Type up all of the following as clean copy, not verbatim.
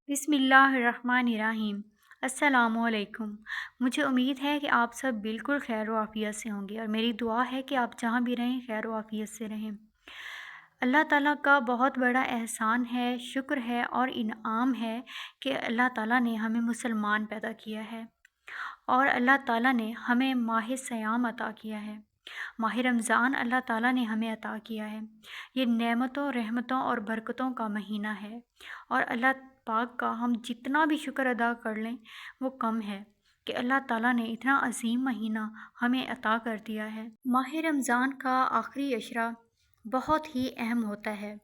بسم اللہ الرحمن الرحیم۔ السلام علیکم۔ مجھے امید ہے کہ آپ سب بالکل خیر و عافیت سے ہوں گے، اور میری دعا ہے کہ آپ جہاں بھی رہیں خیر و عافیت سے رہیں۔ اللہ تعالیٰ کا بہت بڑا احسان ہے، شکر ہے اور انعام ہے کہ اللہ تعالیٰ نے ہمیں مسلمان پیدا کیا ہے، اور اللہ تعالیٰ نے ہمیں ماہ صیام عطا کیا ہے۔ ماہ رمضان اللہ تعالیٰ نے ہمیں عطا کیا ہے۔ یہ نعمتوں، رحمتوں اور برکتوں کا مہینہ ہے، اور اللہ پاک کا ہم جتنا بھی شکر ادا کر لیں وہ کم ہے کہ اللہ تعالیٰ نے اتنا عظیم مہینہ ہمیں عطا کر دیا ہے۔ ماہ رمضان کا آخری عشرہ بہت ہی اہم ہوتا ہے۔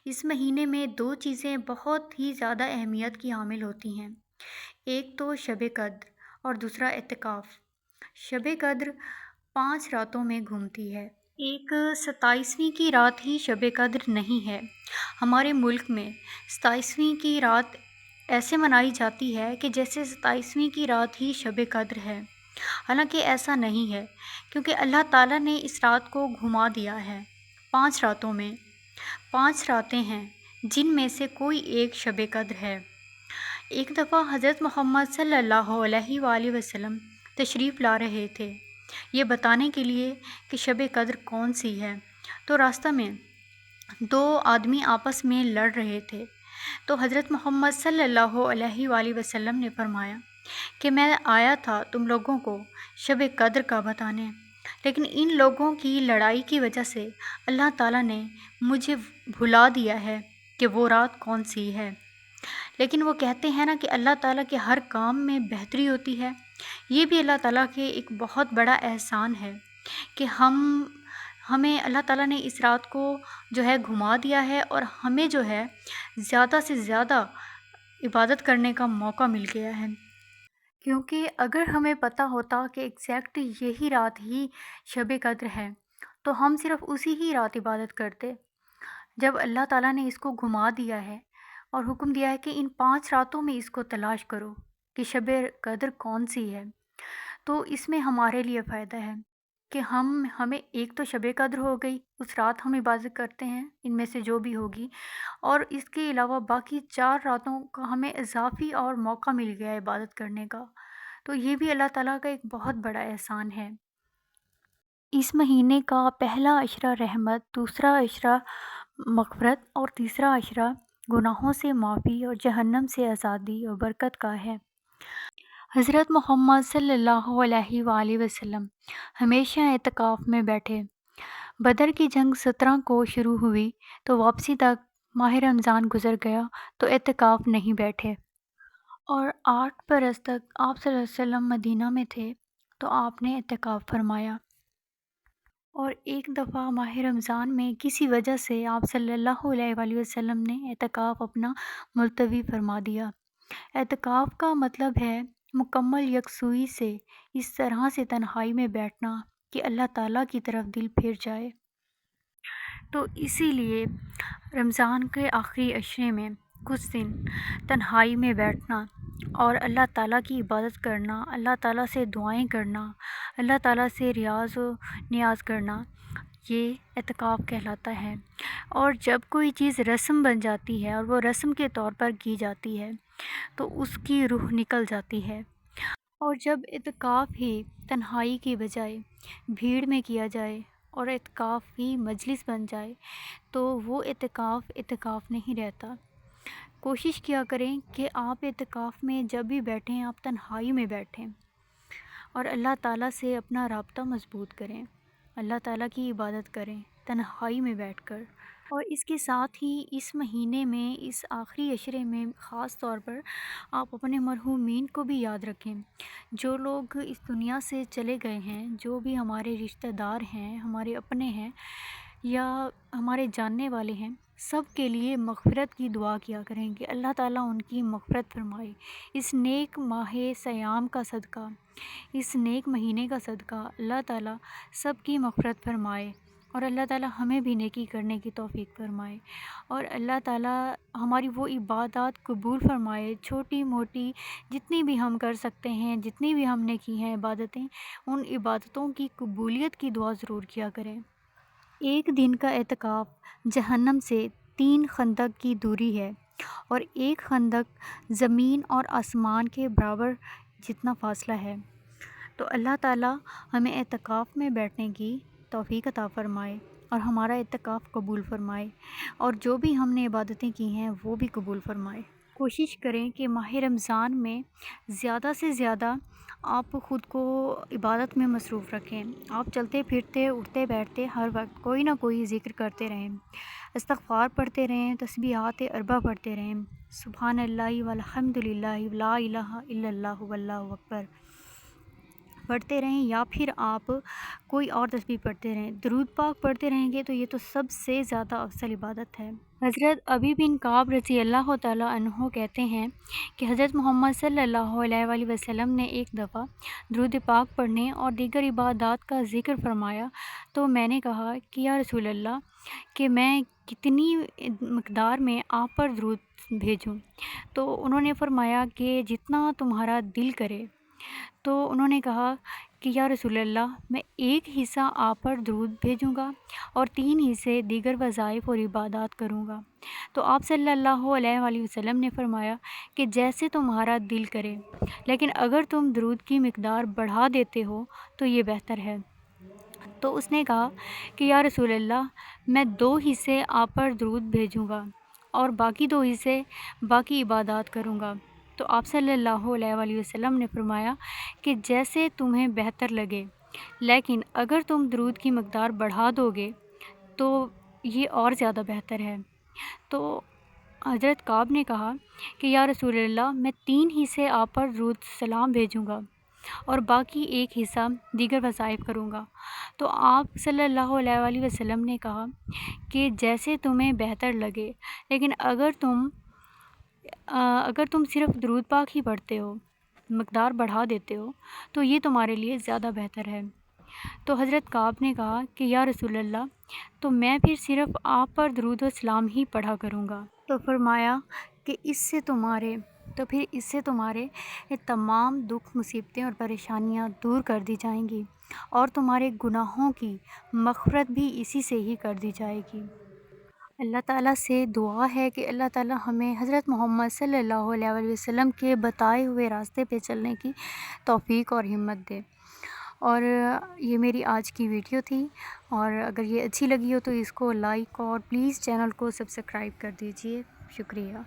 اس مہینے میں دو چیزیں بہت ہی زیادہ اہمیت کی حامل ہوتی ہیں، ایک تو شب قدر اور دوسرا اعتکاف۔ شب قدر 5 راتوں میں گھومتی ہے۔ ایک 27ویں کی رات ہی شب قدر نہیں ہے۔ ہمارے ملک میں 27ویں کی رات ایسے منائی جاتی ہے کہ جیسے 27ویں کی رات ہی شب قدر ہے، حالانکہ ایسا نہیں ہے، کیونکہ اللہ تعالیٰ نے اس رات کو گھما دیا ہے 5 راتوں میں۔ 5 راتیں ہیں جن میں سے کوئی ایک شب قدر ہے۔ ایک دفعہ حضرت محمد صلی اللہ علیہ وآلہ وسلم تشریف لا رہے تھے یہ بتانے کے لیے کہ شب قدر کون سی ہے، تو راستہ میں 2 آدمی آپس میں لڑ رہے تھے، تو حضرت محمد صلی اللہ علیہ وآلہ وسلم نے فرمایا کہ میں آیا تھا تم لوگوں کو شب قدر کا بتانے، لیکن ان لوگوں کی لڑائی کی وجہ سے اللہ تعالیٰ نے مجھے بھلا دیا ہے کہ وہ رات کون سی ہے۔ لیکن وہ کہتے ہیں نا کہ اللہ تعالیٰ کے ہر کام میں بہتری ہوتی ہے۔ یہ بھی اللہ تعالیٰ کے ایک بہت بڑا احسان ہے کہ ہمیں اللہ تعالیٰ نے اس رات کو جو ہے گھما دیا ہے، اور ہمیں جو ہے زیادہ سے زیادہ عبادت کرنے کا موقع مل گیا ہے۔ کیونکہ اگر ہمیں پتہ ہوتا کہ ایگزیکٹ یہی رات ہی شب قدر ہے تو ہم صرف اسی ہی رات عبادت کرتے۔ جب اللہ تعالیٰ نے اس کو گھما دیا ہے اور حکم دیا ہے کہ ان 5 راتوں میں اس کو تلاش کرو کہ شب قدر کون سی ہے، تو اس میں ہمارے لیے فائدہ ہے کہ ہمیں ایک تو شب قدر ہو گئی، اس رات ہم عبادت کرتے ہیں ان میں سے جو بھی ہوگی، اور اس کے علاوہ باقی 4 راتوں کا ہمیں اضافی اور موقع مل گیا ہے عبادت کرنے کا، تو یہ بھی اللہ تعالیٰ کا ایک بہت بڑا احسان ہے۔ اس مہینے کا پہلا عشرہ رحمت، دوسرا عشرہ مغفرت اور تیسرا عشرہ گناہوں سے معافی اور جہنم سے آزادی اور برکت کا ہے۔ حضرت محمد صلی اللہ علیہ وآلہ وسلم ہمیشہ اعتکاف میں بیٹھے۔ بدر کی جنگ 17 کو شروع ہوئی تو واپسی تک ماہ رمضان گزر گیا تو اعتکاف نہیں بیٹھے، اور 8 برس تک آپ صلی اللہ علیہ وسلم مدینہ میں تھے تو آپ نے اعتکاف فرمایا، اور ایک دفعہ ماہ رمضان میں کسی وجہ سے آپ صلی اللہ علیہ وآلہ وسلم نے اعتکاف اپنا ملتوی فرما دیا۔ اعتکاف کا مطلب ہے مکمل یکسوئی سے اس طرح سے تنہائی میں بیٹھنا کہ اللہ تعالیٰ کی طرف دل پھر جائے۔ تو اسی لیے رمضان کے آخری عشرے میں کچھ دن تنہائی میں بیٹھنا اور اللہ تعالیٰ کی عبادت کرنا، اللہ تعالیٰ سے دعائیں کرنا، اللہ تعالیٰ سے ریاض و نیاز کرنا، یہ اعتکاف کہلاتا ہے۔ اور جب کوئی چیز رسم بن جاتی ہے اور وہ رسم کے طور پر کی جاتی ہے تو اس کی روح نکل جاتی ہے، اور جب اعتکاف ہی تنہائی کی بجائے بھیڑ میں کیا جائے اور اعتکاف ہی مجلس بن جائے تو وہ اعتکاف نہیں رہتا۔ کوشش کیا کریں کہ آپ اعتکاف میں جب بھی بیٹھیں آپ تنہائی میں بیٹھیں اور اللہ تعالیٰ سے اپنا رابطہ مضبوط کریں، اللہ تعالیٰ کی عبادت کریں تنہائی میں بیٹھ کر۔ اور اس کے ساتھ ہی اس مہینے میں اس آخری عشرے میں خاص طور پر آپ اپنے مرحومین کو بھی یاد رکھیں، جو لوگ اس دنیا سے چلے گئے ہیں، جو بھی ہمارے رشتہ دار ہیں، ہمارے اپنے ہیں یا ہمارے جاننے والے ہیں، سب کے لیے مغفرت کی دعا کیا کریں کہ اللہ تعالیٰ ان کی مغفرت فرمائے۔ اس نیک ماہ صیام کا صدقہ، اس نیک مہینے کا صدقہ اللہ تعالیٰ سب کی مغفرت فرمائے، اور اللہ تعالیٰ ہمیں بھی نیکی کرنے کی توفیق فرمائے، اور اللہ تعالیٰ ہماری وہ عبادات قبول فرمائے، چھوٹی موٹی جتنی بھی ہم کر سکتے ہیں، جتنی بھی ہم نے کی ہیں عبادتیں، ان عبادتوں کی قبولیت کی دعا ضرور کیا کریں۔ ایک دن کا اعتکاف جہنم سے 3 خندق کی دوری ہے۔ اور ایک خندق زمین اور آسمان کے برابر جتنا فاصلہ ہے۔ تو اللہ تعالیٰ ہمیں اعتکاف میں بیٹھنے کی توفیق عطا فرمائے اور ہمارا اعتکاف قبول فرمائے، اور جو بھی ہم نے عبادتیں کی ہیں وہ بھی قبول فرمائے۔ کوشش کریں کہ ماہ رمضان میں زیادہ سے زیادہ آپ خود کو عبادت میں مصروف رکھیں۔ آپ چلتے پھرتے اٹھتے بیٹھتے ہر وقت کوئی نہ کوئی ذکر کرتے رہیں، استغفار پڑھتے رہیں، تسبیحات اربع پڑھتے رہیں، سبحان اللہ والحمد للہ لا الہ الا اللہ واللہ اکبر پڑھتے رہیں، یا پھر آپ کوئی اور تسبیح پڑھتے رہیں۔ درود پاک پڑھتے رہیں گے تو یہ تو سب سے زیادہ افضل عبادت ہے۔ حضرت ابی بن کعب رضی اللہ تعالیٰ عنہ کہتے ہیں کہ حضرت محمد صلی اللہ علیہ وآلہ وسلم نے ایک دفعہ درود پاک پڑھنے اور دیگر عبادات کا ذکر فرمایا، تو میں نے کہا کہ یا رسول اللہ، کہ میں کتنی مقدار میں آپ پر درود بھیجوں؟ تو انہوں نے فرمایا کہ جتنا تمہارا دل کرے۔ تو انہوں نے کہا کہ یا رسول اللہ، میں ایک حصہ آپ پر درود بھیجوں گا اور 3 حصے دیگر وظائف اور عبادات کروں گا۔ تو آپ صلی اللہ علیہ وآلہ وسلم نے فرمایا کہ جیسے تمہارا دل کرے، لیکن اگر تم درود کی مقدار بڑھا دیتے ہو تو یہ بہتر ہے۔ تو اس نے کہا کہ یا رسول اللہ، میں 2 حصے آپ پر درود بھیجوں گا اور باقی 2 حصے باقی عبادات کروں گا۔ تو آپ صلی اللہ علیہ وآلہ وسلم نے فرمایا کہ جیسے تمہیں بہتر لگے، لیکن اگر تم درود کی مقدار بڑھا دو گے تو یہ اور زیادہ بہتر ہے۔ تو حضرت کعب نے کہا کہ یا رسول اللہ، میں 3 حصے آپ پر درود سلام بھیجوں گا اور باقی 1 حصہ دیگر وظائف کروں گا۔ تو آپ صلی اللہ علیہ وآلہ وسلم نے کہا کہ جیسے تمہیں بہتر لگے، لیکن اگر تم صرف درود پاک ہی پڑھتے ہو، مقدار بڑھا دیتے ہو، تو یہ تمہارے لیے زیادہ بہتر ہے۔ تو حضرت کعب نے کہا کہ یا رسول اللہ، تو میں پھر صرف آپ پر درود و سلام ہی پڑھا کروں گا۔ تو فرمایا کہ اس سے تمہارے تمام دکھ، مصیبتیں اور پریشانیاں دور کر دی جائیں گی، اور تمہارے گناہوں کی مغفرت بھی اسی سے ہی کر دی جائے گی۔ اللہ تعالیٰ سے دعا ہے کہ اللہ تعالیٰ ہمیں حضرت محمد صلی اللہ علیہ وآلہ وسلم کے بتائے ہوئے راستے پہ چلنے کی توفیق اور ہمت دے۔ اور یہ میری آج کی ویڈیو تھی، اور اگر یہ اچھی لگی ہو تو اس کو لائک اور پلیز چینل کو سبسکرائب کر دیجیے۔ شکریہ۔